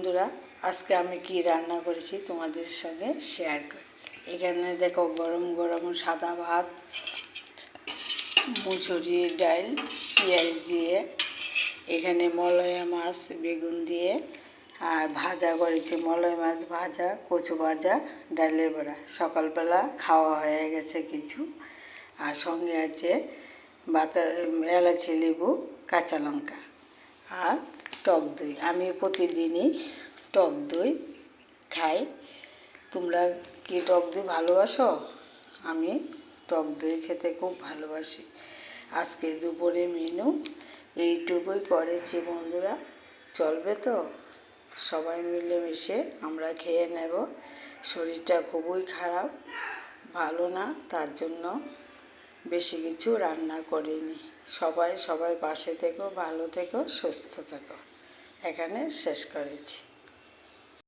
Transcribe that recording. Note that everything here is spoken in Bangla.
বন্ধুরা, আজকে আমি কি রান্না করেছি তোমাদের সঙ্গে শেয়ার করি। এখানে দেখো গরম গরম সাদা ভাত, মুসুরির ডাল, পেঁয়াজ দিয়ে, এখানে মলয়া মাছ বেগুন দিয়ে, আর ভাজা করেছি মলয় মাছ ভাজা, কচু ভাজা, ডালের বড়া। সকালবেলা খাওয়া হয়ে গেছে কিছু। আর সঙ্গে আছে এলাচি লেবু, কাঁচা লঙ্কা আর টক দই। আমি প্রতিদিনই টক দই খাই। তোমরা কি টক দই ভালোবাসো? আমি টক দই খেতে খুব ভালোবাসি। আজকে দুপুরে মেনু এইটুকুই করেছি বন্ধুরা। চলবে তো? সবাই মিলেমিশে আমরা খেয়ে নেব। শরীরটা খুবই খারাপ, ভালো না, তার জন্য বেশি কিছু রান্না করিনি। সবাই পাশে থেকো, ভালো থেকো, সুস্থ থেকো। এখানে শেষ করেছি।